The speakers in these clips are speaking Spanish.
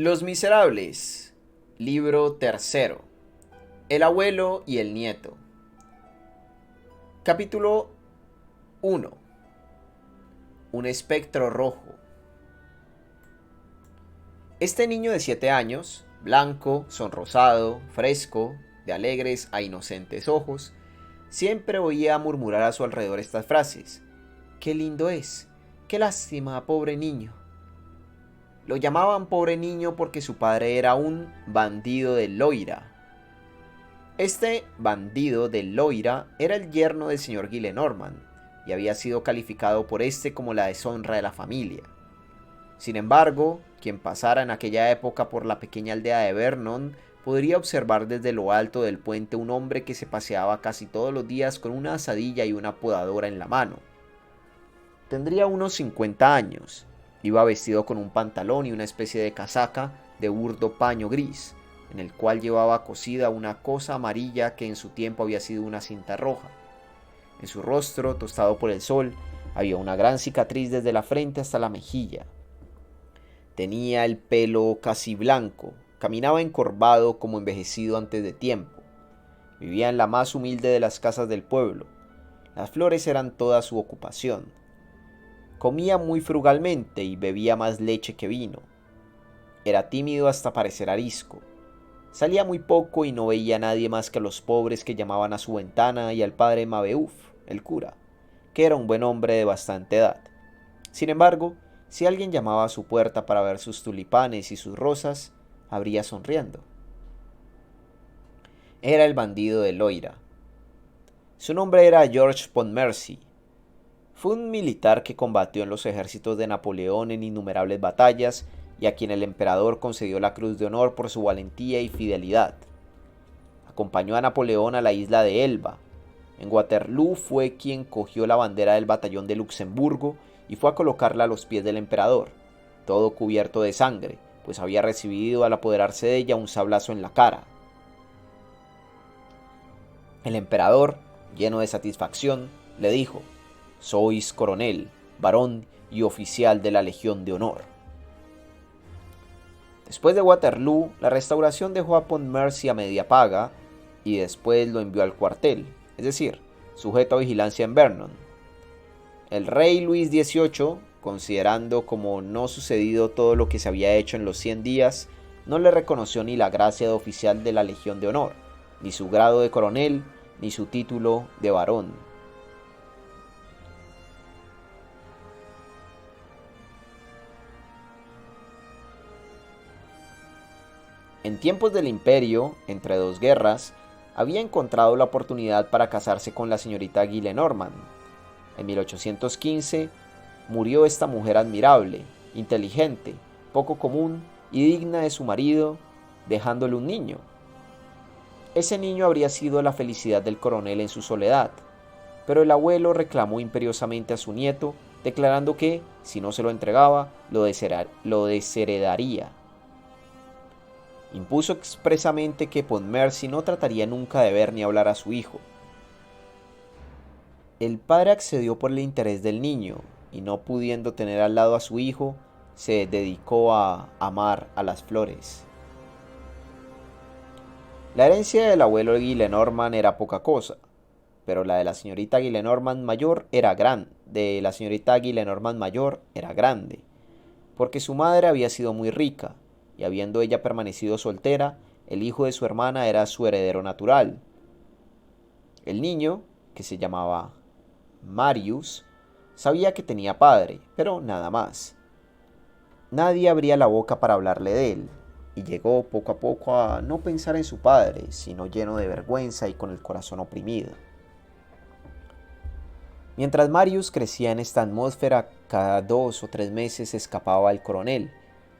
Los Miserables, libro tercero. El abuelo y el nieto. Capítulo 1. Un espectro rojo. Este niño de 7 años, blanco, sonrosado, fresco, de alegres a inocentes ojos, siempre oía murmurar a su alrededor estas frases. ¡Qué lindo es! ¡Qué lástima, pobre niño! Lo llamaban pobre niño porque su padre era un bandido de Loira. Este bandido de Loira era el yerno del señor Gillenormand y había sido calificado por este como la deshonra de la familia. Sin embargo, quien pasara en aquella época por la pequeña aldea de Vernon podría observar desde lo alto del puente un hombre que se paseaba casi todos los días con una asadilla y una podadora en la mano. Tendría unos 50 años. Iba vestido con un pantalón y una especie de casaca de burdo paño gris, en el cual llevaba cosida una cosa amarilla que en su tiempo había sido una cinta roja. En su rostro, tostado por el sol, había una gran cicatriz desde la frente hasta la mejilla. Tenía el pelo casi blanco, caminaba encorvado como envejecido antes de tiempo. Vivía en la más humilde de las casas del pueblo. Las flores eran toda su ocupación. Comía muy frugalmente y bebía más leche que vino. Era tímido hasta parecer arisco. Salía muy poco y no veía a nadie más que a los pobres que llamaban a su ventana y al padre Mabeuf, el cura, que era un buen hombre de bastante edad. Sin embargo, si alguien llamaba a su puerta para ver sus tulipanes y sus rosas, abría sonriendo. Era el bandido de Loira. Su nombre era George Pontmercy. Fue un militar que combatió en los ejércitos de Napoleón en innumerables batallas y a quien el emperador concedió la Cruz de Honor por su valentía y fidelidad. Acompañó a Napoleón a la isla de Elba. En Waterloo fue quien cogió la bandera del batallón de Luxemburgo y fue a colocarla a los pies del emperador, todo cubierto de sangre, pues había recibido al apoderarse de ella un sablazo en la cara. El emperador, lleno de satisfacción, le dijo: «Sois coronel, varón y oficial de la Legión de Honor». Después de Waterloo, la Restauración dejó a Pontmercy a media paga y después lo envió al cuartel, es decir, sujeto a vigilancia en Vernon. El rey Luis XVIII, considerando como no sucedido todo lo que se había hecho en los 100 días, no le reconoció ni la gracia de oficial de la Legión de Honor, ni su grado de coronel, ni su título de barón. En tiempos del Imperio, entre dos guerras, había encontrado la oportunidad para casarse con la señorita Gillenormand. En 1815 murió esta mujer admirable, inteligente, poco común y digna de su marido, dejándole un niño. Ese niño habría sido la felicidad del coronel en su soledad, pero el abuelo reclamó imperiosamente a su nieto, declarando que, si no se lo entregaba, lo desheredaría. Impuso expresamente que Pontmercy no trataría nunca de ver ni hablar a su hijo. El padre accedió por el interés del niño, y no pudiendo tener al lado a su hijo, se dedicó a amar a las flores. La herencia del abuelo Gillenormand era poca cosa, pero la de la señorita Gillenormand mayor era grande, porque su madre había sido muy rica, y habiendo ella permanecido soltera, el hijo de su hermana era su heredero natural. El niño, que se llamaba Marius, sabía que tenía padre, pero nada más. Nadie abría la boca para hablarle de él, y llegó poco a poco a no pensar en su padre, sino lleno de vergüenza y con el corazón oprimido. Mientras Marius crecía en esta atmósfera, cada 2 o 3 meses escapaba el coronel,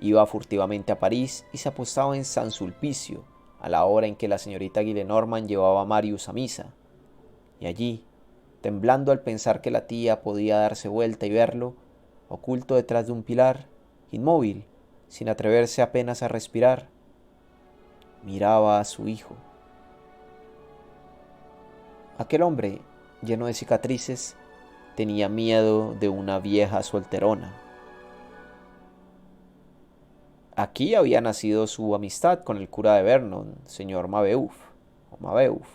iba furtivamente a París y se apostaba en San Sulpicio, a la hora en que la señorita Gillenormand llevaba a Marius a misa. Y allí, temblando al pensar que la tía podía darse vuelta y verlo, oculto detrás de un pilar, inmóvil, sin atreverse apenas a respirar, miraba a su hijo. Aquel hombre, lleno de cicatrices, tenía miedo de una vieja solterona. Aquí había nacido su amistad con el cura de Vernon, señor Mabeuf, o Mabeuf.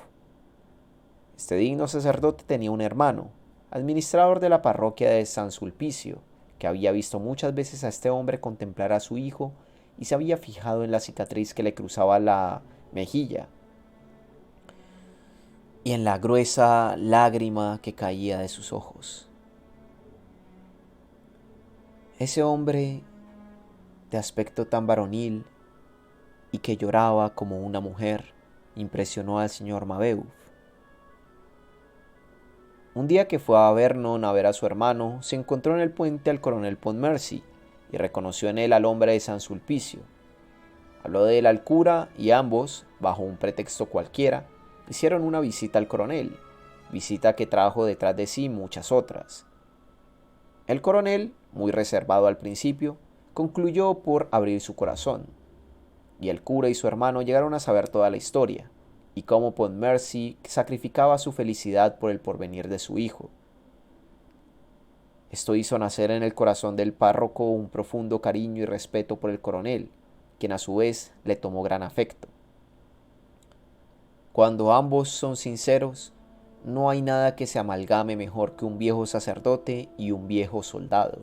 Este digno sacerdote tenía un hermano, administrador de la parroquia de San Sulpicio, que había visto muchas veces a este hombre contemplar a su hijo y se había fijado en la cicatriz que le cruzaba la mejilla y en la gruesa lágrima que caía de sus ojos. Ese hombre de aspecto tan varonil y que lloraba como una mujer impresionó al señor Mabeuf. Un día que fue a Vernon a ver a su hermano, se encontró en el puente al coronel Pontmercy y reconoció en él al hombre de San Sulpicio. Habló de él al cura y ambos, bajo un pretexto cualquiera, hicieron una visita al coronel, visita que trajo detrás de sí muchas otras. El coronel, muy reservado al principio, concluyó por abrir su corazón, y el cura y su hermano llegaron a saber toda la historia, y cómo Pontmercy sacrificaba su felicidad por el porvenir de su hijo. Esto hizo nacer en el corazón del párroco un profundo cariño y respeto por el coronel, quien a su vez le tomó gran afecto. Cuando ambos son sinceros, no hay nada que se amalgame mejor que un viejo sacerdote y un viejo soldado.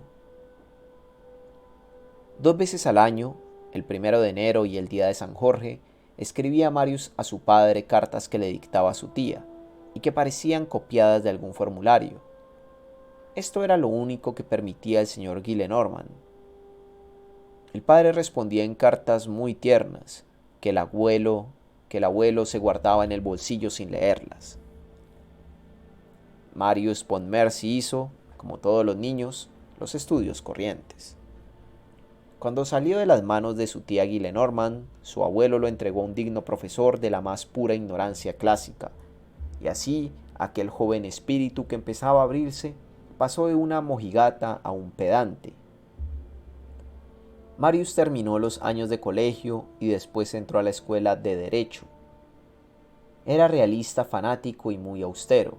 2 veces al año, el 1 de enero y el día de San Jorge, escribía Marius a su padre cartas que le dictaba su tía y que parecían copiadas de algún formulario. Esto era lo único que permitía el señor Gillenormand. El padre respondía en cartas muy tiernas que el abuelo se guardaba en el bolsillo sin leerlas. Marius Pontmercy hizo, como todos los niños, los estudios corrientes. Cuando salió de las manos de su tía Gillenormand, su abuelo lo entregó a un digno profesor de la más pura ignorancia clásica, y así aquel joven espíritu que empezaba a abrirse pasó de una mojigata a un pedante. Marius terminó los años de colegio y después entró a la escuela de Derecho. Era realista fanático y muy austero.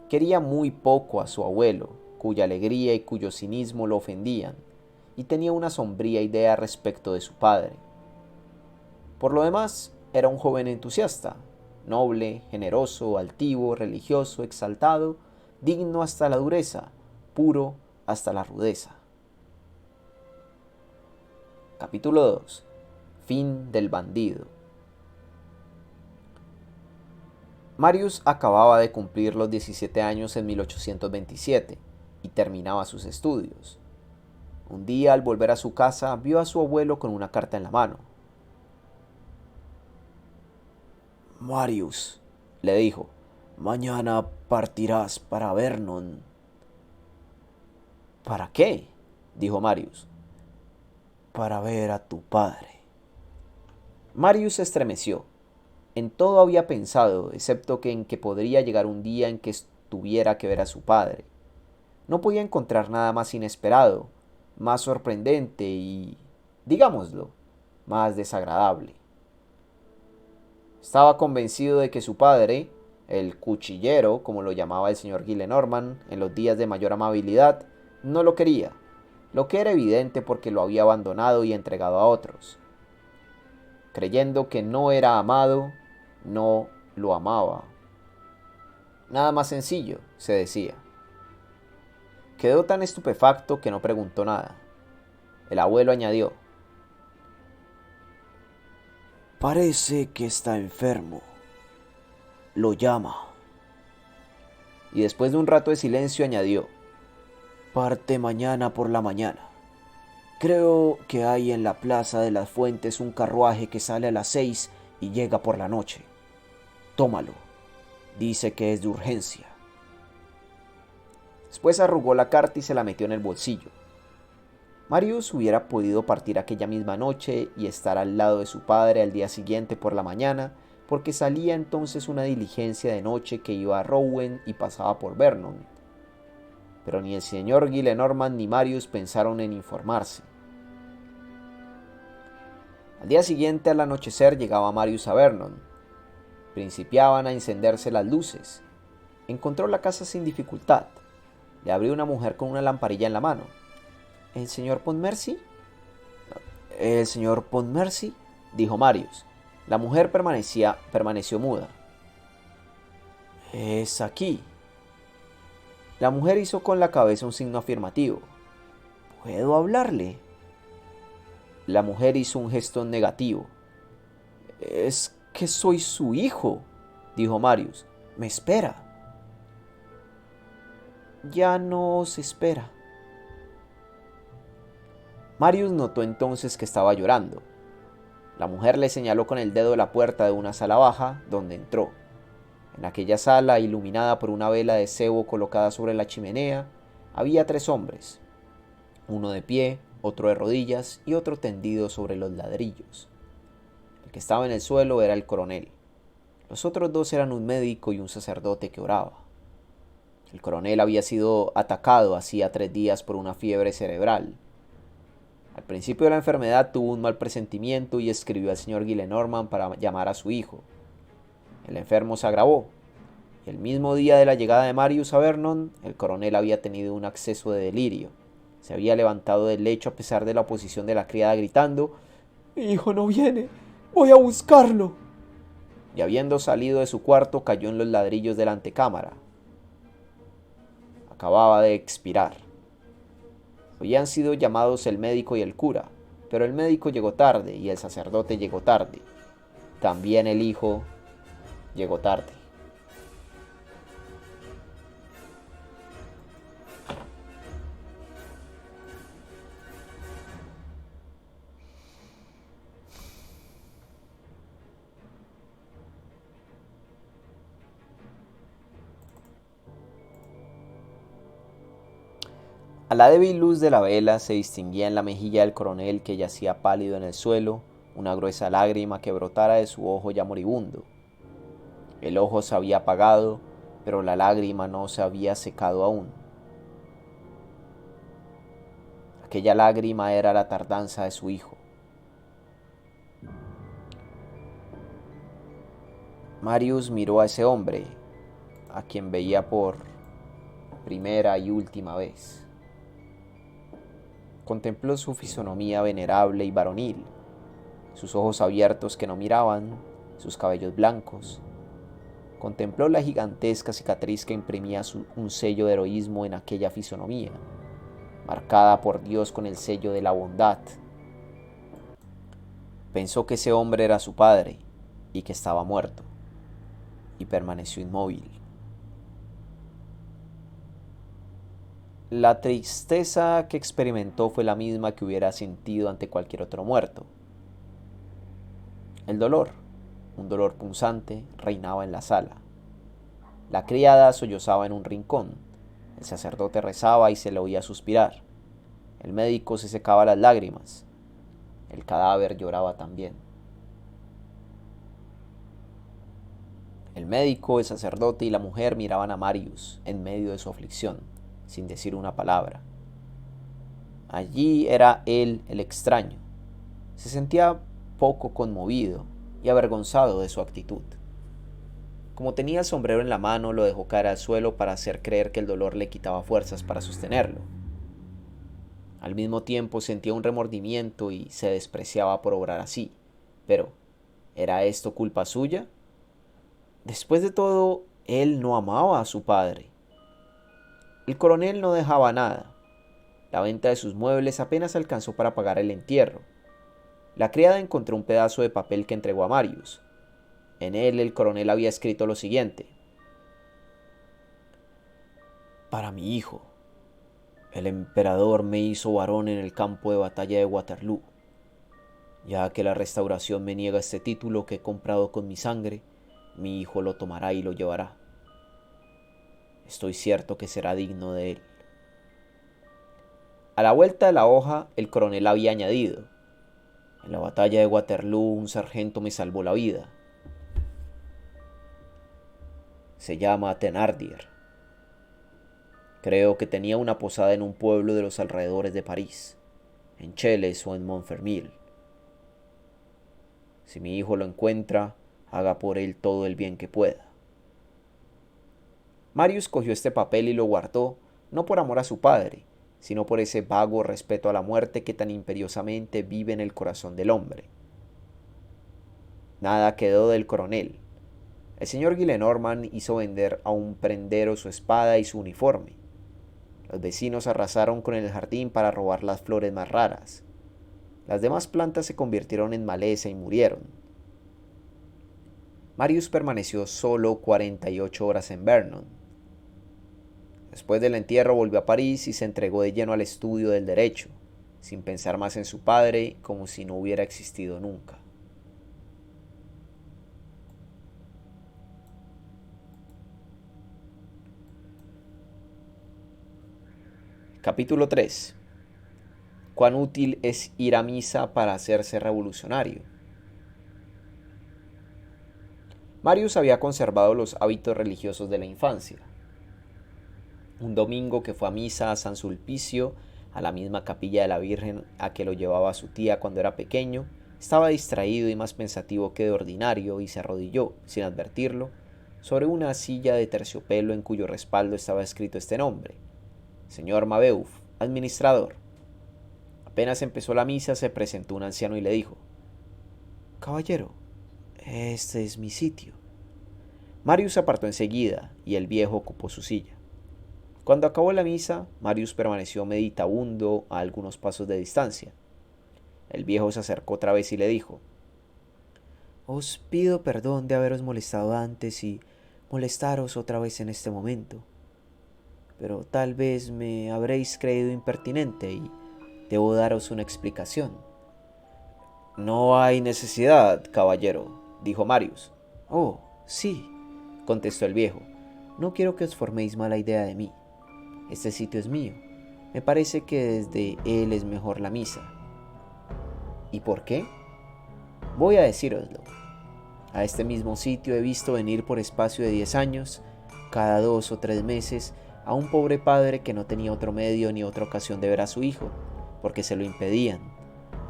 Quería muy poco a su abuelo, cuya alegría y cuyo cinismo lo ofendían, y tenía una sombría idea respecto de su padre. Por lo demás, era un joven entusiasta, noble, generoso, altivo, religioso, exaltado, digno hasta la dureza, puro hasta la rudeza. Capítulo 2. Fin del bandido. Marius acababa de cumplir los 17 años en 1827 y terminaba sus estudios. Un día, al volver a su casa, vio a su abuelo con una carta en la mano. «Marius», le dijo, «mañana partirás para Vernon». «¿Para qué?», dijo Marius. «Para ver a tu padre». Marius se estremeció. En todo había pensado, excepto en que podría llegar un día en que tuviera que ver a su padre. No podía encontrar nada más inesperado, más sorprendente y, digámoslo, más desagradable. Estaba convencido de que su padre, el cuchillero, como lo llamaba el señor Gillenormand en los días de mayor amabilidad, no lo quería, lo que era evidente porque lo había abandonado y entregado a otros. Creyendo que no era amado, no lo amaba. Nada más sencillo, se decía. Quedó tan estupefacto que no preguntó nada. El abuelo añadió: «Parece que está enfermo. Lo llama». Y después de un rato de silencio añadió: «Parte mañana por la mañana. Creo que hay en la plaza de las Fuentes un carruaje que sale a las 6 y llega por la noche. Tómalo. Dice que es de urgencia». Después arrugó la carta y se la metió en el bolsillo. Marius hubiera podido partir aquella misma noche y estar al lado de su padre al día siguiente por la mañana, porque salía entonces una diligencia de noche que iba a Rouen y pasaba por Vernon. Pero ni el señor Gillenormand ni Marius pensaron en informarse. Al día siguiente, al anochecer, llegaba Marius a Vernon. Principiaban a encenderse las luces. Encontró la casa sin dificultad. Le abrió una mujer con una lamparilla en la mano. «¿El señor Pontmercy?» El señor Pontmercy, dijo Marius. La mujer permaneció muda. Es aquí. La mujer hizo con la cabeza un signo afirmativo. ¿Puedo hablarle? La mujer hizo un gesto negativo. Es que soy su hijo, dijo Marius. Me espera. Ya no se espera. Marius notó entonces que estaba llorando. La mujer le señaló con el dedo la puerta de una sala baja, donde entró. En aquella sala, iluminada por una vela de cebo colocada sobre la chimenea, había 3 hombres. Uno de pie, otro de rodillas y otro tendido sobre los ladrillos. El que estaba en el suelo era el coronel. Los otros 2 eran un médico y un sacerdote que oraba. El coronel había sido atacado hacía 3 días por una fiebre cerebral. Al principio de la enfermedad tuvo un mal presentimiento y escribió al señor Gillenormand para llamar a su hijo. El enfermo se agravó. El mismo día de la llegada de Marius a Vernon, el coronel había tenido un acceso de delirio. Se había levantado del lecho a pesar de la oposición de la criada gritando: «Mi hijo no viene, voy a buscarlo». Y habiendo salido de su cuarto cayó en los ladrillos de la antecámara. Acababa de expirar. Habían sido llamados el médico y el cura, pero el médico llegó tarde y el sacerdote llegó tarde. También el hijo llegó tarde. A la débil luz de la vela se distinguía en la mejilla del coronel, que yacía pálido en el suelo, una gruesa lágrima que brotara de su ojo ya moribundo. El ojo se había apagado, pero la lágrima no se había secado aún. Aquella lágrima era la tardanza de su hijo. Marius miró a ese hombre, a quien veía por primera y última vez. Contempló su fisonomía venerable y varonil, sus ojos abiertos que no miraban, sus cabellos blancos. Contempló la gigantesca cicatriz que imprimía un sello de heroísmo en aquella fisonomía, marcada por Dios con el sello de la bondad. Pensó que ese hombre era su padre y que estaba muerto, y permaneció inmóvil. La tristeza que experimentó fue la misma que hubiera sentido ante cualquier otro muerto. El dolor, un dolor punzante, reinaba en la sala. La criada sollozaba en un rincón. El sacerdote rezaba y se le oía suspirar. El médico se secaba las lágrimas. El cadáver lloraba también. El médico, el sacerdote y la mujer miraban a Marius en medio de su aflicción, sin decir una palabra. Allí era él el extraño. Se sentía poco conmovido y avergonzado de su actitud. Como tenía el sombrero en la mano, lo dejó caer al suelo para hacer creer que el dolor le quitaba fuerzas para sostenerlo. Al mismo tiempo sentía un remordimiento y se despreciaba por obrar así. Pero, ¿era esto culpa suya? Después de todo, él no amaba a su padre. El coronel no dejaba nada. La venta de sus muebles apenas alcanzó para pagar el entierro. La criada encontró un pedazo de papel que entregó a Marius. En él el coronel había escrito lo siguiente: «Para mi hijo. El emperador me hizo varón en el campo de batalla de Waterloo. Ya que la restauración me niega este título que he comprado con mi sangre, mi hijo lo tomará y lo llevará. Estoy cierto que será digno de él». A la vuelta de la hoja, el coronel había añadido: «En la batalla de Waterloo un sargento me salvó la vida. Se llama Thénardier. Creo que tenía una posada en un pueblo de los alrededores de París, en Cheles o en Montfermeil. Si mi hijo lo encuentra, haga por él todo el bien que pueda». Marius cogió este papel y lo guardó, no por amor a su padre, sino por ese vago respeto a la muerte que tan imperiosamente vive en el corazón del hombre. Nada quedó del coronel. El señor Gillenormand hizo vender a un prendero su espada y su uniforme. Los vecinos arrasaron con el jardín para robar las flores más raras. Las demás plantas se convirtieron en maleza y murieron. Marius permaneció solo 48 horas en Vernon. Después del entierro volvió a París y se entregó de lleno al estudio del derecho, sin pensar más en su padre, como si no hubiera existido nunca. Capítulo 3. ¿Cuán útil es ir a misa para hacerse revolucionario? Marius había conservado los hábitos religiosos de la infancia. Un domingo que fue a misa a San Sulpicio, a la misma capilla de la Virgen a que lo llevaba su tía cuando era pequeño, estaba distraído y más pensativo que de ordinario y se arrodilló, sin advertirlo, sobre una silla de terciopelo en cuyo respaldo estaba escrito este nombre: Señor Mabeuf, administrador. Apenas empezó la misa, se presentó un anciano y le dijo: Caballero, este es mi sitio. Marius se apartó enseguida y el viejo ocupó su silla. Cuando acabó la misa, Marius permaneció meditabundo a algunos pasos de distancia. El viejo se acercó otra vez y le dijo: Os pido perdón de haberos molestado antes y molestaros otra vez en este momento, pero tal vez me habréis creído impertinente y debo daros una explicación. No hay necesidad, caballero, dijo Marius. Oh, sí, contestó el viejo. No quiero que os forméis mala idea de mí. Este sitio es mío. Me parece que desde él es mejor la misa. ¿Y por qué? Voy a decíroslo. A este mismo sitio he visto venir por espacio de 10 años, cada 2 o 3 meses, a un pobre padre que no tenía otro medio ni otra ocasión de ver a su hijo, porque se lo impedían.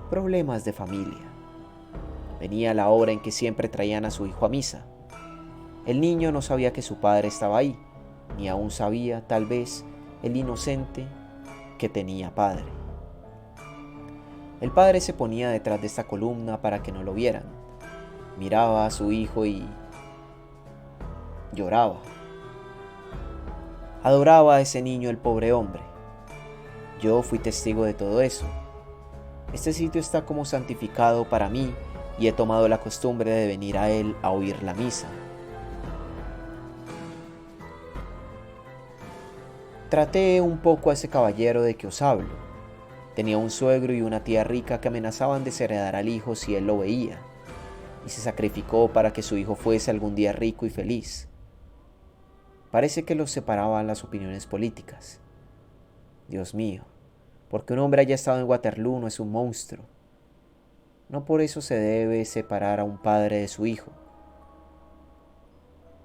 Problemas de familia. Venía la hora en que siempre traían a su hijo a misa. El niño no sabía que su padre estaba ahí, ni aún sabía, tal vez, el inocente que tenía padre. El padre se ponía detrás de esta columna para que no lo vieran. Miraba a su hijo y lloraba. Adoraba a ese niño el pobre hombre. Yo fui testigo de todo eso. Este sitio está como santificado para mí y he tomado la costumbre de venir a él a oír la misa. Traté un poco a ese caballero de que os hablo. Tenía un suegro y una tía rica que amenazaban desheredar al hijo si él lo veía, y se sacrificó para que su hijo fuese algún día rico y feliz. Parece que los separaban las opiniones políticas. Dios mío, porque un hombre haya estado en Waterloo no es un monstruo. No por eso se debe separar a un padre de su hijo.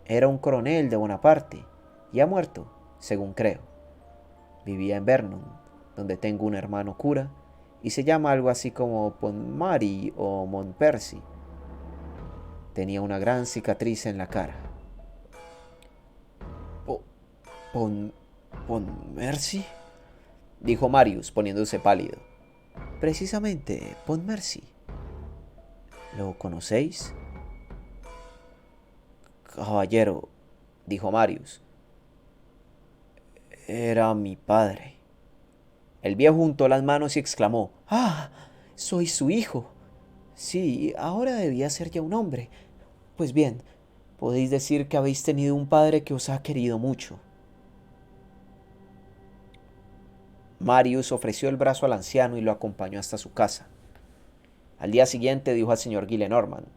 Era un coronel de Bonaparte y ha muerto, según creo. Vivía en Vernon, donde tengo un hermano cura, y se llama algo así como Pontmercy o Montpercy. Tenía una gran cicatriz en la cara. ¿Pontmercy? Dijo Marius, poniéndose pálido. Precisamente, Pontmercy. ¿Lo conocéis? Caballero, dijo Marius, era mi padre. El viejo juntó las manos y exclamó: ¡Ah! Soy su hijo. Sí, ahora debía ser ya un hombre. Pues bien, podéis decir que habéis tenido un padre que os ha querido mucho. Marius ofreció el brazo al anciano y lo acompañó hasta su casa. Al día siguiente dijo al señor Gillenormand: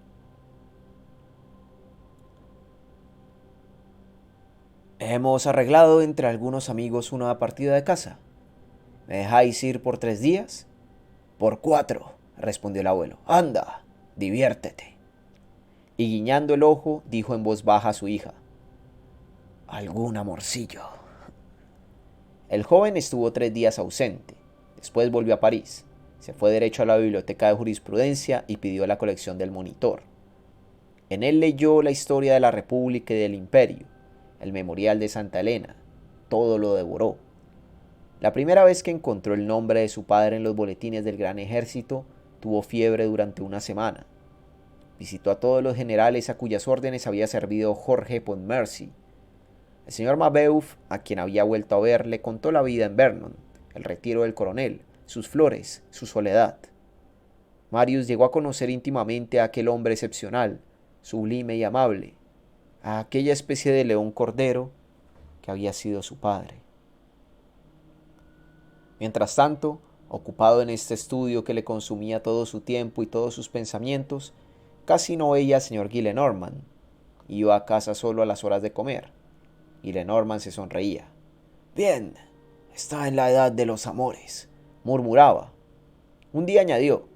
Hemos arreglado entre algunos amigos una partida de caza. ¿Me dejáis ir por 3 días? Por 4, respondió el abuelo. Anda, diviértete. Y guiñando el ojo, dijo en voz baja a su hija: algún amorcillo. El joven estuvo 3 días ausente. Después volvió a París. Se fue derecho a la biblioteca de jurisprudencia y pidió la colección del Monitor. En él leyó la historia de la República y del Imperio, el memorial de Santa Elena. Todo lo devoró. La primera vez que encontró el nombre de su padre en los boletines del Gran Ejército, tuvo fiebre durante una semana. Visitó a todos los generales a cuyas órdenes había servido Jorge Pontmercy. El señor Mabeuf, a quien había vuelto a ver, le contó la vida en Vernon, el retiro del coronel, sus flores, su soledad. Marius llegó a conocer íntimamente a aquel hombre excepcional, sublime y amable, a aquella especie de león cordero que había sido su padre. Mientras tanto, ocupado en este estudio que le consumía todo su tiempo y todos sus pensamientos, casi no veía al señor Gillenormand. Iba a casa solo a las horas de comer. Gillenormand se sonreía. «Bien, está en la edad de los amores», murmuraba. Un día añadió: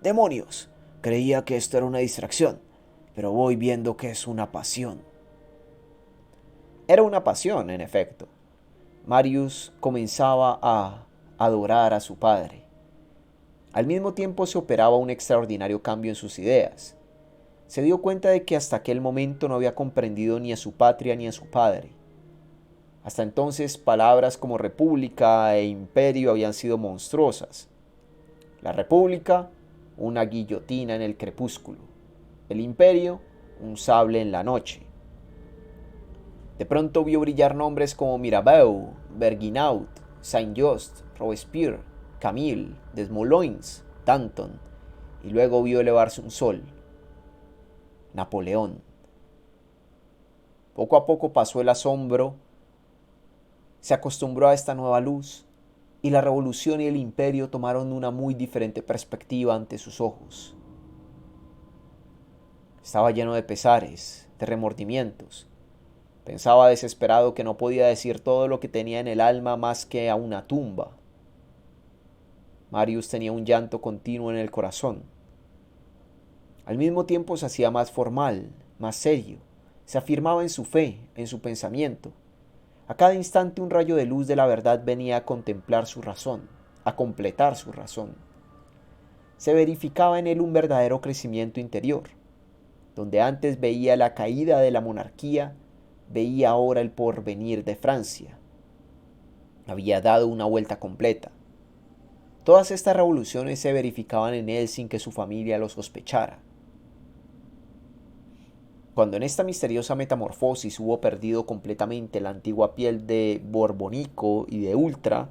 «Demonios, creía que esto era una distracción, pero voy viendo que es una pasión». Era una pasión, en efecto. Marius comenzaba a adorar a su padre. Al mismo tiempo se operaba un extraordinario cambio en sus ideas. Se dio cuenta de que hasta aquel momento no había comprendido ni a su patria ni a su padre. Hasta entonces palabras como república e imperio habían sido monstruosas. La república, una guillotina en el crepúsculo. El imperio, un sable en la noche. De pronto vio brillar nombres como Mirabeau, Verginaud, Saint-Just, Robespierre, Camille, Desmoulins, Danton, y luego vio elevarse un sol: Napoleón. Poco a poco pasó el asombro, se acostumbró a esta nueva luz, y la revolución y el imperio tomaron una muy diferente perspectiva ante sus ojos. Estaba lleno de pesares, de remordimientos. Pensaba desesperado que no podía decir todo lo que tenía en el alma más que a una tumba. Marius tenía un llanto continuo en el corazón. Al mismo tiempo se hacía más formal, más serio. Se afirmaba en su fe, en su pensamiento. A cada instante un rayo de luz de la verdad venía a contemplar su razón, a completar su razón. Se verificaba en él un verdadero crecimiento interior. Donde antes veía la caída de la monarquía, veía ahora el porvenir de Francia. Había dado una vuelta completa. Todas estas revoluciones se verificaban en él sin que su familia lo sospechara. Cuando en esta misteriosa metamorfosis hubo perdido completamente la antigua piel de borbónico y de ultra,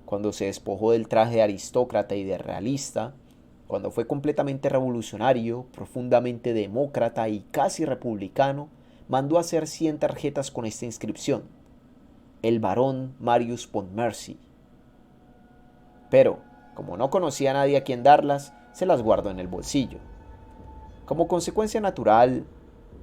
cuando se despojó del traje de aristócrata y de realista, cuando fue completamente revolucionario, profundamente demócrata y casi republicano, mandó hacer 100 tarjetas con esta inscripción: el barón Marius Pontmercy. Pero, como no conocía a nadie a quien darlas, se las guardó en el bolsillo. Como consecuencia natural,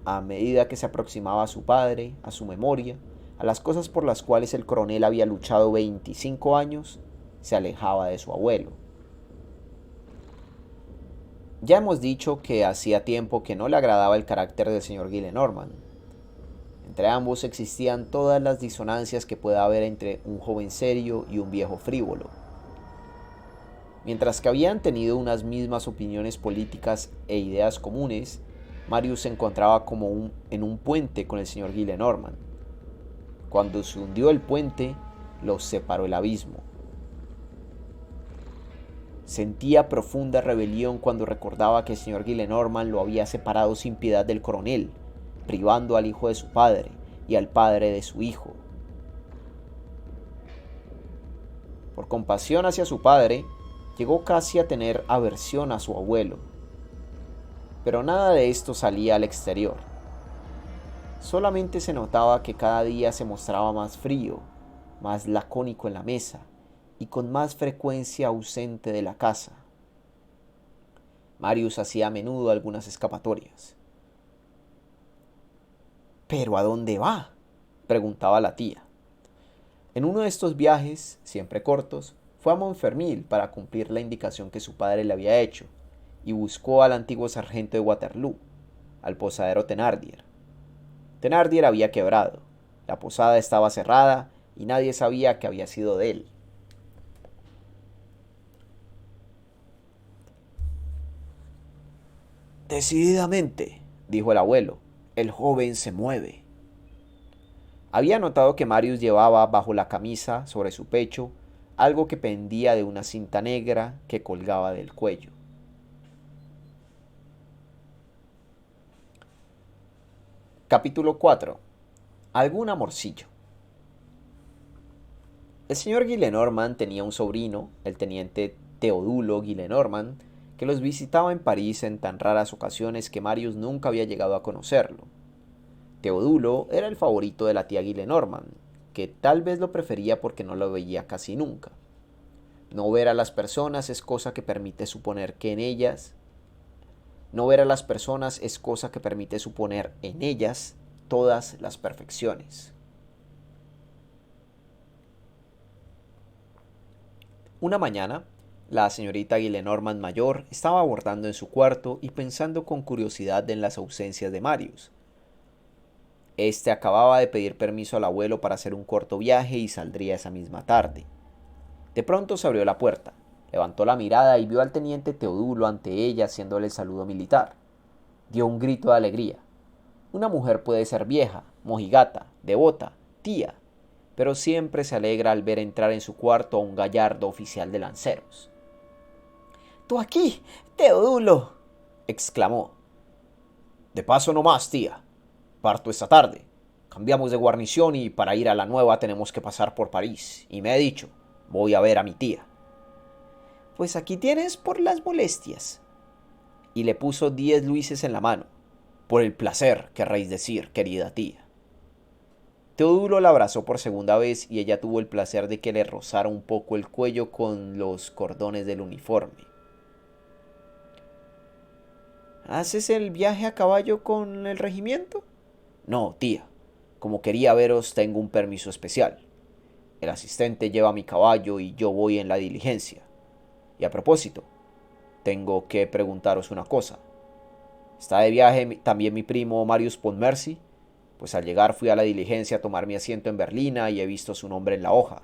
a medida que se aproximaba a su padre, a su memoria, a las cosas por las cuales el coronel había luchado 25 años, se alejaba de su abuelo. Ya hemos dicho que hacía tiempo que no le agradaba el carácter del señor Gillenormand. Entre ambos existían todas las disonancias que pueda haber entre un joven serio y un viejo frívolo. Mientras que habían tenido unas mismas opiniones políticas e ideas comunes, Marius se encontraba como en un puente con el señor Gillenormand. Cuando se hundió el puente, los separó el abismo. Sentía profunda rebelión cuando recordaba que el señor Gillenormand lo había separado sin piedad del coronel, privando al hijo de su padre y al padre de su hijo. Por compasión hacia su padre, llegó casi a tener aversión a su abuelo. Pero nada de esto salía al exterior. Solamente se notaba que cada día se mostraba más frío, más lacónico en la mesa y con más frecuencia ausente de la casa. Marius hacía a menudo algunas escapatorias. ¿Pero a dónde va?, preguntaba la tía. En uno de estos viajes, siempre cortos, fue a Montfermil para cumplir la indicación que su padre le había hecho, y buscó al antiguo sargento de Waterloo, al posadero Thénardier. Thénardier había quebrado, la posada estaba cerrada y nadie sabía qué había sido de él. «Decididamente», dijo el abuelo, «el joven se mueve». Había notado que Marius llevaba bajo la camisa, sobre su pecho, algo que pendía de una cinta negra que colgaba del cuello. Capítulo 4. Algún amorcillo. El señor Gillenormand tenía un sobrino, el teniente Teodulo Gillenormand, que los visitaba en París en tan raras ocasiones que Marius nunca había llegado a conocerlo. Teodulo era el favorito de la tía Gillenormand, que tal vez lo prefería porque no lo veía casi nunca. No ver a las personas es cosa que permite suponer que en ellas No ver a las personas es cosa que permite suponer en ellas todas las perfecciones. Una mañana, la señorita Gillenormand mayor estaba abordando en su cuarto y pensando con curiosidad en las ausencias de Marius. Este acababa de pedir permiso al abuelo para hacer un corto viaje y saldría esa misma tarde. De pronto se abrió la puerta, levantó la mirada y vio al teniente Teodulo ante ella haciéndole el saludo militar. Dio un grito de alegría. Una mujer puede ser vieja, mojigata, devota, tía, pero siempre se alegra al ver entrar en su cuarto a un gallardo oficial de lanceros. «¡Tú aquí, Teodulo!», exclamó. «De paso no más, tía. Parto esta tarde. Cambiamos de guarnición y para ir a la nueva tenemos que pasar por París. Y me he dicho, voy a ver a mi tía». «Pues aquí tienes por las molestias». Y le puso 10 luises en la mano. «Por el placer, querréis decir, querida tía». Teodulo la abrazó por segunda vez y ella tuvo el placer de que le rozara un poco el cuello con los cordones del uniforme. «¿Haces el viaje a caballo con el regimiento?» «No, tía. Como quería veros, tengo un permiso especial. El asistente lleva mi caballo y yo voy en la diligencia. Y a propósito, tengo que preguntaros una cosa. ¿Está de viaje también mi primo Marius Pontmercy? Pues al llegar fui a la diligencia a tomar mi asiento en berlina y he visto su nombre en la hoja».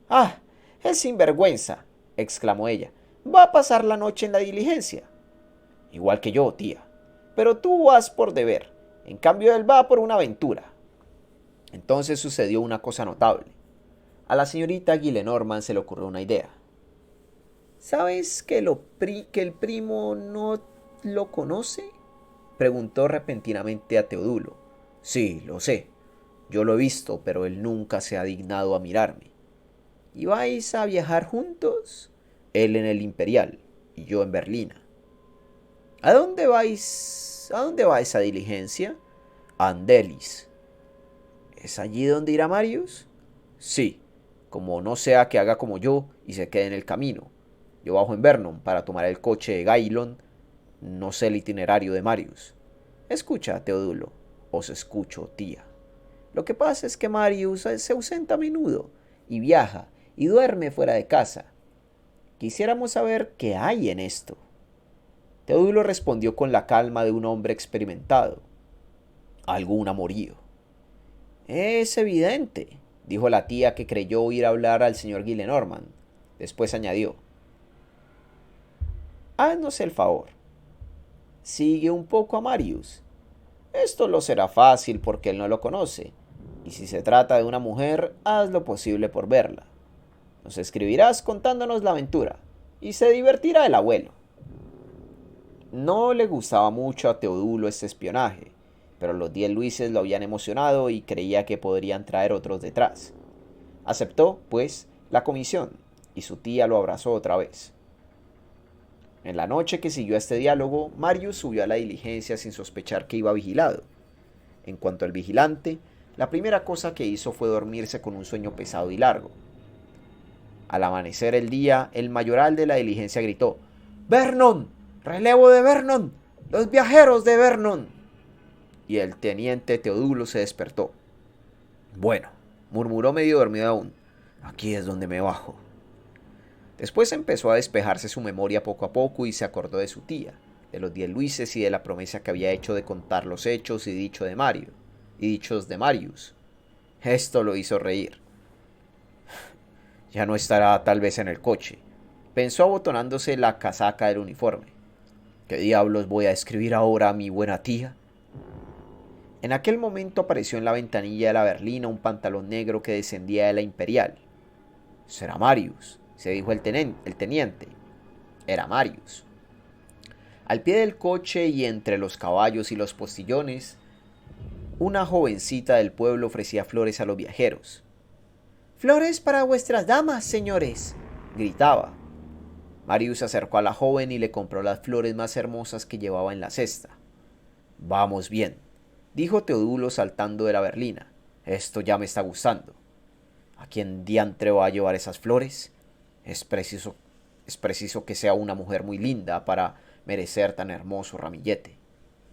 «¡Ah! ¡Es sinvergüenza!», exclamó ella. «¿Va a pasar la noche en la diligencia?» «Igual que yo, tía. Pero tú vas por deber. En cambio él va por una aventura». Entonces sucedió una cosa notable. A la señorita Gillenormand se le ocurrió una idea. «¿Sabes que el primo no lo conoce?», preguntó repentinamente a Teodulo. «Sí, lo sé. Yo lo he visto, pero él nunca se ha dignado a mirarme». «¿Y vais a viajar juntos?». «Él en el Imperial y yo en Berlina». ¿A dónde vais? ¿A dónde va esa diligencia?» «A Andelis». «¿Es allí donde irá Marius?». «Sí, como no sea que haga como yo y se quede en el camino. Yo bajo en Vernon para tomar el coche de Gaillon. No sé el itinerario de Marius». «Escucha, Teodulo». «Os escucho, tía». «Lo que pasa es que Marius se ausenta a menudo y viaja y duerme fuera de casa. Quisiéramos saber qué hay en esto». Teodulo respondió con la calma de un hombre experimentado. «Algún amorío». «Es evidente», dijo la tía, que creyó oír hablar al señor Gillenormand. Después añadió: «Haznos el favor. Sigue un poco a Marius. Esto lo será fácil porque él no lo conoce. Y si se trata de una mujer, haz lo posible por verla. Nos escribirás contándonos la aventura y se divertirá el abuelo». No le gustaba mucho a Teodulo este espionaje, pero los 10 luises lo habían emocionado y creía que podrían traer otros detrás. Aceptó, pues, la comisión y su tía lo abrazó otra vez. En la noche que siguió a este diálogo, Marius subió a la diligencia sin sospechar que iba vigilado. En cuanto al vigilante, la primera cosa que hizo fue dormirse con un sueño pesado y largo. Al amanecer el día, el mayoral de la diligencia gritó: «¡Vernon! ¡Relevo de Vernon! ¡Los viajeros de Vernon!». Y el teniente Teodulo se despertó. «Bueno», murmuró medio dormido aún, «aquí es donde me bajo». Después empezó a despejarse su memoria poco a poco y se acordó de su tía, de los 10 luises y de la promesa que había hecho de contar los hechos y dichos de Marius. Esto lo hizo reír. «Ya no estará tal vez en el coche», pensó abotonándose la casaca del uniforme. «¿Qué diablos voy a escribir ahora a mi buena tía?». En aquel momento apareció en la ventanilla de la berlina un pantalón negro que descendía de la Imperial. «Será Marius», se dijo el teniente. Era Marius. Al pie del coche y entre los caballos y los postillones, una jovencita del pueblo ofrecía flores a los viajeros. «Flores para vuestras damas, señores», gritaba. Marius se acercó a la joven y le compró las flores más hermosas que llevaba en la cesta. «Vamos bien», dijo Teodulo saltando de la berlina. «Esto ya me está gustando. ¿A quién diantre va a llevar esas flores? Es preciso que sea una mujer muy linda para merecer tan hermoso ramillete.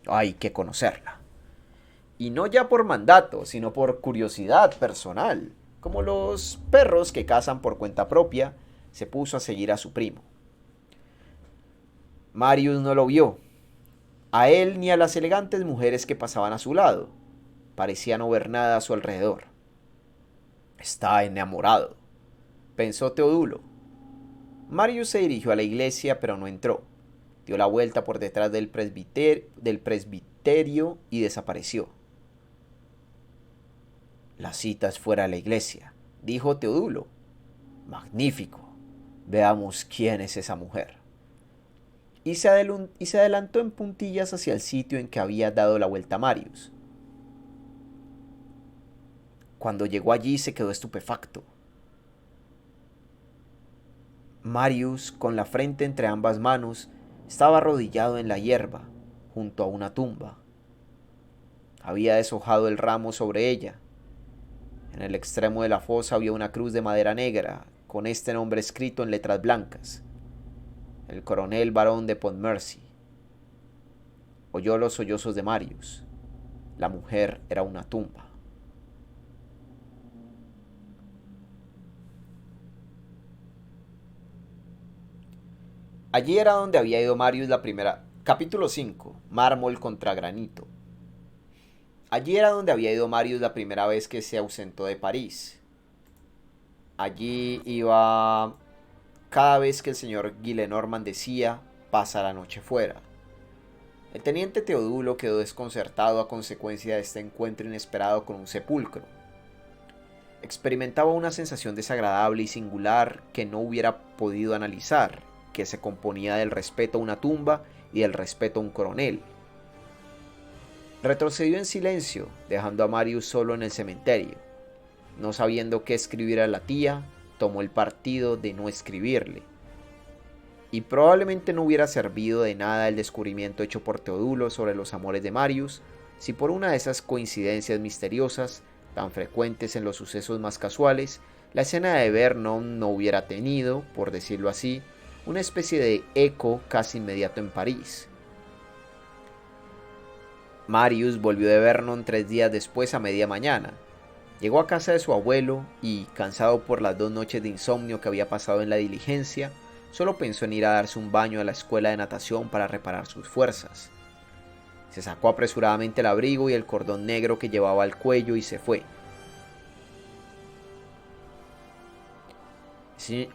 Hay que conocerla». Y no ya por mandato, sino por curiosidad personal. Como los perros que cazan por cuenta propia, se puso a seguir a su primo. Marius no lo vio, a él ni a las elegantes mujeres que pasaban a su lado. Parecía no ver nada a su alrededor. «Está enamorado», pensó Teodulo. Marius se dirigió a la iglesia, pero no entró. Dio la vuelta por detrás del presbiterio y desapareció. «La cita es fuera de la iglesia», dijo Teodulo. «Magnífico. Veamos quién es esa mujer». Y se adelantó en puntillas hacia el sitio en que había dado la vuelta Marius. Cuando llegó allí se quedó estupefacto. Marius, con la frente entre ambas manos, estaba arrodillado en la hierba, junto a una tumba. Había deshojado el ramo sobre ella. En el extremo de la fosa había una cruz de madera negra, con este nombre escrito en letras blancas: el coronel barón de Pontmercy. Oyó los sollozos de Marius. La mujer era una tumba. Allí era donde había ido Marius la primera. Capítulo 5. Mármol contra granito. Allí era donde había ido Marius la primera vez que se ausentó de París. Allí iba cada vez que el señor Gillenormand decía: «Pasa la noche fuera». El teniente Teodulo quedó desconcertado a consecuencia de este encuentro inesperado con un sepulcro. Experimentaba una sensación desagradable y singular que no hubiera podido analizar, que se componía del respeto a una tumba y del respeto a un coronel. Retrocedió en silencio, dejando a Marius solo en el cementerio. No sabiendo qué escribir a la tía, tomó el partido de no escribirle. Y probablemente no hubiera servido de nada el descubrimiento hecho por Teodulo sobre los amores de Marius, si por una de esas coincidencias misteriosas, tan frecuentes en los sucesos más casuales, la escena de Vernon no hubiera tenido, por decirlo así, una especie de eco casi inmediato en París. Marius volvió de Vernon 3 días después a media mañana. Llegó a casa de su abuelo y, cansado por las 2 noches de insomnio que había pasado en la diligencia, solo pensó en ir a darse un baño a la escuela de natación para reparar sus fuerzas. Se sacó apresuradamente el abrigo y el cordón negro que llevaba al cuello y se fue.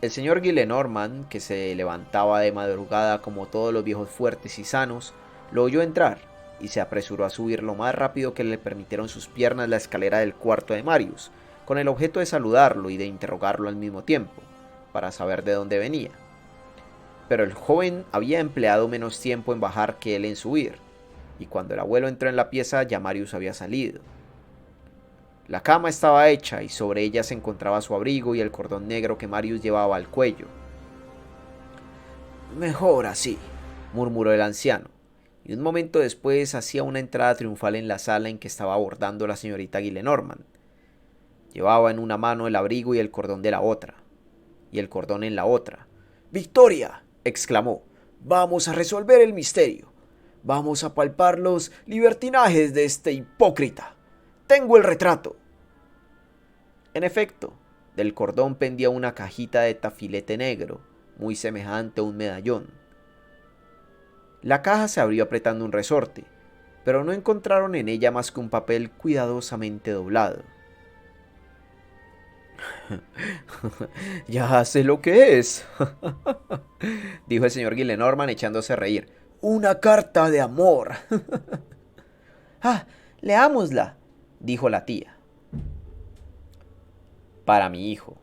El señor Gillenormand, que se levantaba de madrugada como todos los viejos fuertes y sanos, lo oyó entrar y se apresuró a subir lo más rápido que le permitieron sus piernas la escalera del cuarto de Marius, con el objeto de saludarlo y de interrogarlo al mismo tiempo, para saber de dónde venía. Pero el joven había empleado menos tiempo en bajar que él en subir, y cuando el abuelo entró en la pieza ya Marius había salido. La cama estaba hecha y sobre ella se encontraba su abrigo y el cordón negro que Marius llevaba al cuello. «Mejor así», murmuró el anciano, y un momento después hacía una entrada triunfal en la sala en que estaba abordando la señorita Gillenormand. Llevaba en una mano el abrigo y el cordón de la otra, y el cordón en la otra. «¡Victoria!», exclamó. «Vamos a resolver el misterio. Vamos a palpar los libertinajes de este hipócrita. Tengo el retrato». En efecto, del cordón pendía una cajita de tafilete negro, muy semejante a un medallón. La caja se abrió apretando un resorte, pero no encontraron en ella más que un papel cuidadosamente doblado. «Ya sé lo que es», dijo el señor Gillenormand echándose a reír. «Una carta de amor». «Ah, leámosla», dijo la tía. «Para mi hijo».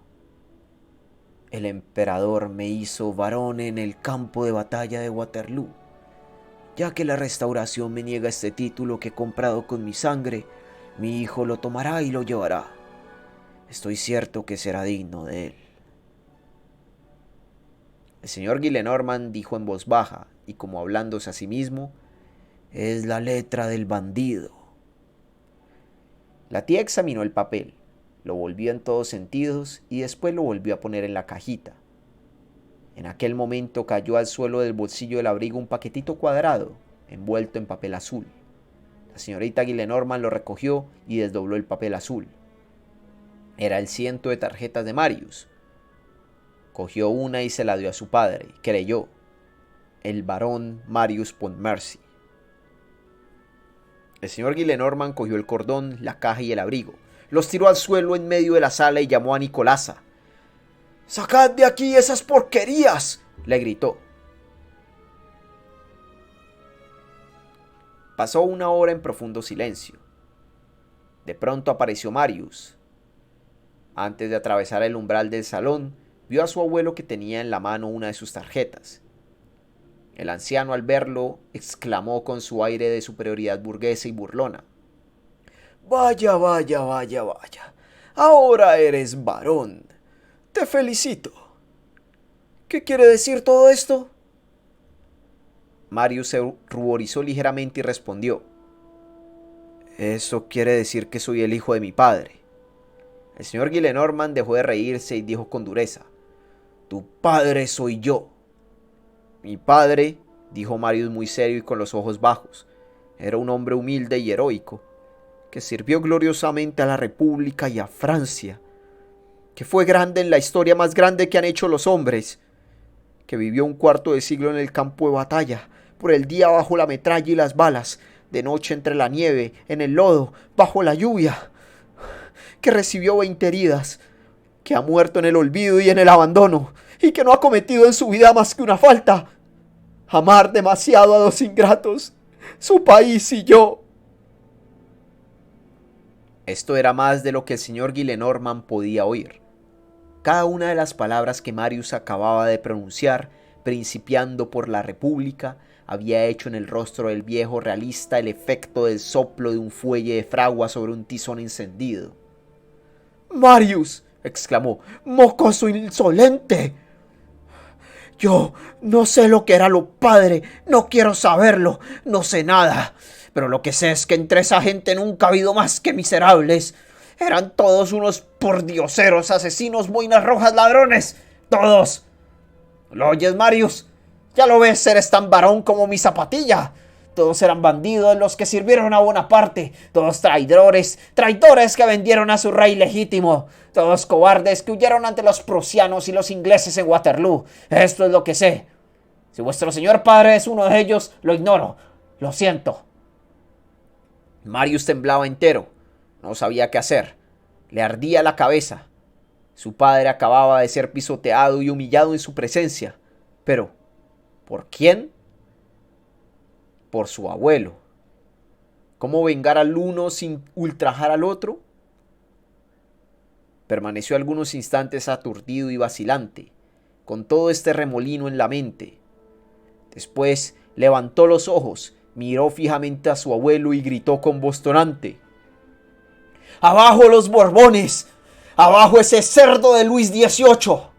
El emperador me hizo varón en el campo de batalla de Waterloo. Ya que la restauración me niega este título que he comprado con mi sangre, mi hijo lo tomará y lo llevará. Estoy cierto que será digno de él. El señor Gillenormand dijo en voz baja y como hablándose a sí mismo: es la letra del bandido. La tía examinó el papel, lo volvió en todos sentidos y después lo volvió a poner en la cajita. En aquel momento cayó al suelo del bolsillo del abrigo un paquetito cuadrado, envuelto en papel azul. La señorita Gillenormand lo recogió y desdobló el papel azul. Era el ciento de tarjetas de Marius. Cogió una y se la dio a su padre, que leyó: el barón Marius Pontmercy. El señor Gillenormand cogió el cordón, la caja y el abrigo, los tiró al suelo en medio de la sala y llamó a Nicolasa. «¡Sacad de aquí esas porquerías!», le gritó. Pasó una hora en profundo silencio. De pronto apareció Marius. Antes de atravesar el umbral del salón, vio a su abuelo que tenía en la mano una de sus tarjetas. El anciano, al verlo, exclamó con su aire de superioridad burguesa y burlona: «Vaya, vaya, vaya, vaya. Ahora eres varón. Te felicito. ¿Qué quiere decir todo esto?». Marius se ruborizó ligeramente y respondió: «Eso quiere decir que soy el hijo de mi padre». El señor Gillenormand dejó de reírse y dijo con dureza: «Tu padre soy yo». «Mi padre», dijo Marius muy serio y con los ojos bajos, «era un hombre humilde y heroico, que sirvió gloriosamente a la República y a Francia, que fue grande en la historia más grande que han hecho los hombres, que vivió un cuarto de siglo en el campo de batalla, por el día bajo la metralla y las balas, de noche entre la nieve, en el lodo, bajo la lluvia, que recibió 20 heridas, que ha muerto en el olvido y en el abandono, y que no ha cometido en su vida más que una falta: amar demasiado a dos ingratos, su país y yo». Esto era más de lo que el señor Gillenormand podía oír. Cada una de las palabras que Marius acababa de pronunciar, principiando por la República, había hecho en el rostro del viejo realista el efecto del soplo de un fuelle de fragua sobre un tizón encendido. «¡Marius!», exclamó, «¡mocoso insolente! Yo no sé lo que era lo padre, no quiero saberlo, no sé nada, pero lo que sé es que entre esa gente nunca ha habido más que miserables. Eran todos unos pordioseros, asesinos, boinas rojas, ladrones, todos. ¿Lo oyes, Marius? Ya lo ves, eres tan varón como mi zapatilla. Todos eran bandidos los que sirvieron a Bonaparte, todos traidores que vendieron a su rey legítimo, todos cobardes que huyeron ante los prusianos y los ingleses en Waterloo. Esto es lo que sé. Si vuestro señor padre es uno de ellos, lo ignoro. Lo siento». Marius temblaba entero. No sabía qué hacer. Le ardía la cabeza. Su padre acababa de ser pisoteado y humillado en su presencia. Pero, ¿por quién? Por su abuelo. ¿Cómo vengar al uno sin ultrajar al otro? Permaneció algunos instantes aturdido y vacilante, con todo este remolino en la mente. Después levantó los ojos, miró fijamente a su abuelo y gritó con voz tonante: «¡Abajo los Borbones! ¡Abajo ese cerdo de Luis XVIII!».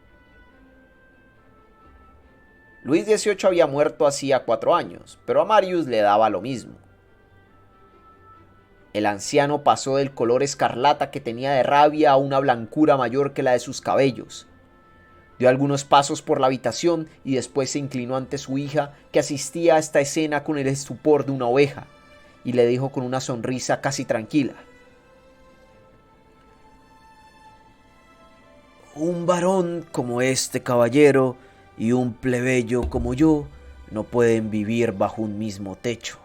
Luis XVIII había muerto hacía 4 años, pero a Marius le daba lo mismo. El anciano pasó del color escarlata que tenía de rabia a una blancura mayor que la de sus cabellos. Dio algunos pasos por la habitación y después se inclinó ante su hija, que asistía a esta escena con el estupor de una oveja, y le dijo con una sonrisa casi tranquila: «Un varón como este caballero y un plebeyo como yo no pueden vivir bajo un mismo techo».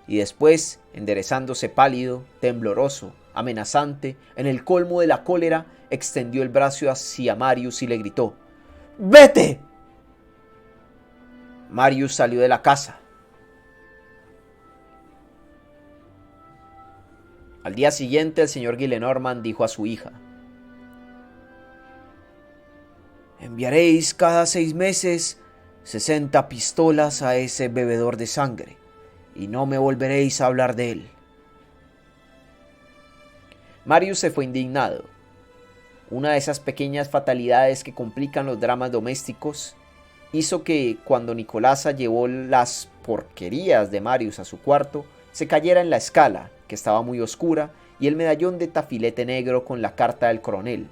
Y después, enderezándose pálido, tembloroso, amenazante, en el colmo de la cólera, extendió el brazo hacia Marius y le gritó: «¡Vete!». Marius salió de la casa. Al día siguiente, el señor Gillenormand dijo a su hija: Enviaréis cada 6 meses 60 pistolas a ese bebedor de sangre, y no me volveréis a hablar de él. Marius se fue indignado. Una de esas pequeñas fatalidades que complican los dramas domésticos hizo que, cuando Nicolasa llevó las porquerías de Marius a su cuarto, se cayera en la escala, que estaba muy oscura, y el medallón de tafilete negro con la carta del coronel.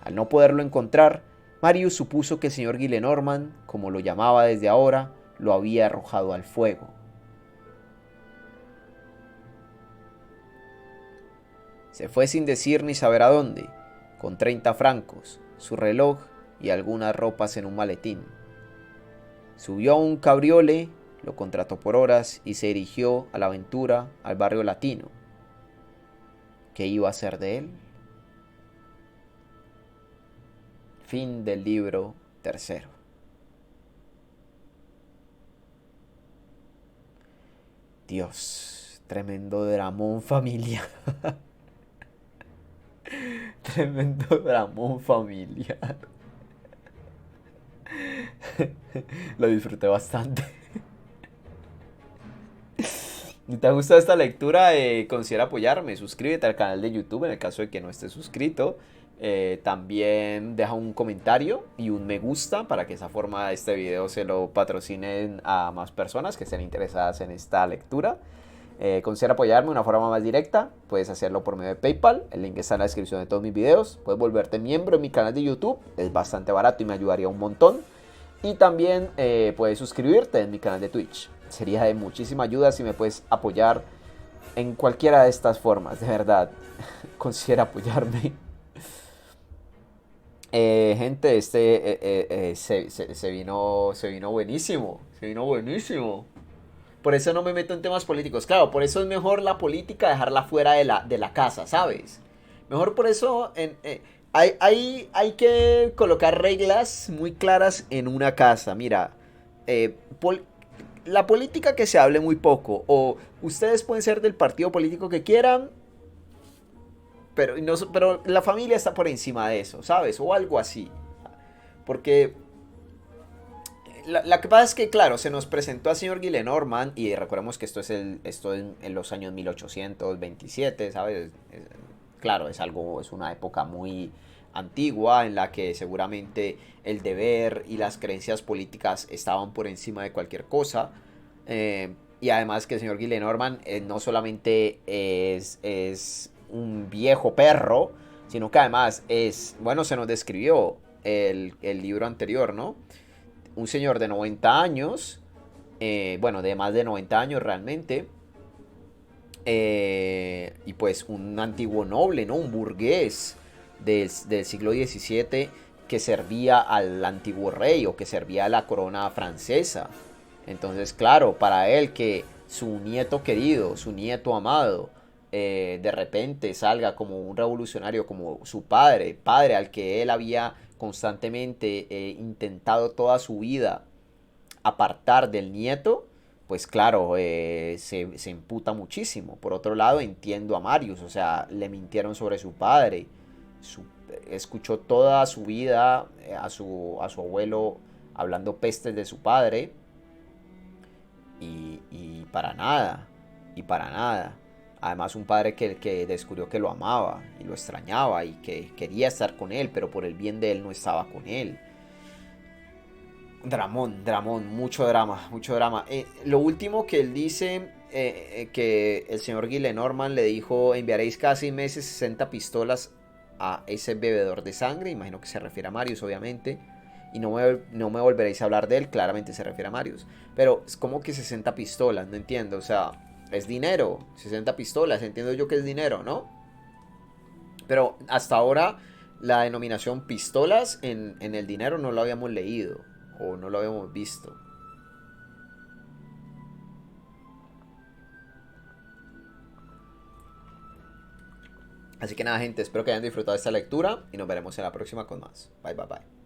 Al no poderlo encontrar, Marius supuso que el señor Gillenormand, como lo llamaba desde ahora, lo había arrojado al fuego. Se fue sin decir ni saber a dónde, con 30 francos, su reloj y algunas ropas en un maletín. Subió a un cabriole, lo contrató por horas y se dirigió a la aventura al barrio latino. ¿Qué iba a hacer de él? Fin del libro tercero. Dios, tremendo dramón familiar. Tremendo dramón familiar. Lo disfruté bastante. Si te ha gustado esta lectura, considera apoyarme. Suscríbete al canal de YouTube en el caso de que no estés suscrito. También deja un comentario y un me gusta para que de esa forma este video se lo patrocinen a más personas que estén interesadas en esta lectura. Considera apoyarme de una forma más directa. Puedes hacerlo por medio de PayPal. El link está en la descripción de todos mis videos. Puedes volverte miembro en mi canal de YouTube. Es bastante barato y me ayudaría un montón. Y también puedes suscribirte en mi canal de Twitch. Sería de muchísima ayuda si me puedes apoyar en cualquiera de estas formas. De verdad, considera apoyarme. Gente, se vino buenísimo. Se vino buenísimo. Por eso no me meto en temas políticos. Claro, por eso es mejor la política dejarla fuera de la casa, ¿sabes? Mejor por eso hay que colocar reglas muy claras en una casa. Mira, la política que se hable muy poco. O ustedes pueden ser del partido político que quieran, pero la familia está por encima de eso, ¿sabes? O algo así. Porque la que pasa es que, claro, se nos presentó al señor Gillenormand, y recordemos que esto en los años 1827, ¿sabes? Claro, es una época muy antigua en la que seguramente el deber y las creencias políticas estaban por encima de cualquier cosa. Y además que el señor Gillenormand no solamente es un viejo perro, sino que además bueno, se nos describió el libro anterior, ¿no? Un señor de 90 años, bueno, de más de 90 años realmente, y pues un antiguo noble, ¿no? Un burgués del siglo XVII que servía al antiguo rey o que servía a la corona francesa. Entonces, claro, para él que su nieto querido, su nieto amado, de repente salga como un revolucionario, como su padre al que él había constantemente intentado toda su vida apartar del nieto, pues claro, se imputa muchísimo. Por otro lado, entiendo a Marius, o sea, le mintieron sobre su padre, escuchó toda su vida a su abuelo hablando pestes de su padre, y para nada, y para nada. Además, un padre que descubrió que lo amaba y lo extrañaba y que quería estar con él, pero por el bien de él no estaba con él. Dramón, mucho drama, mucho drama. Lo último que él dice, que el señor Gillenormand le dijo: enviaréis cada 6 meses 60 pistolas a ese bebedor de sangre. Imagino que se refiere a Marius, obviamente. Y no me volveréis a hablar de él. Claramente se refiere a Marius. Pero es como que 60 pistolas, no entiendo. O sea, es dinero. 60 pistolas, entiendo yo que es dinero, ¿no? Pero hasta ahora la denominación pistolas en el dinero no lo habíamos leído. O no lo habíamos visto. Así que nada, gente, espero que hayan disfrutado de esta lectura y nos veremos en la próxima con más. Bye, bye, bye.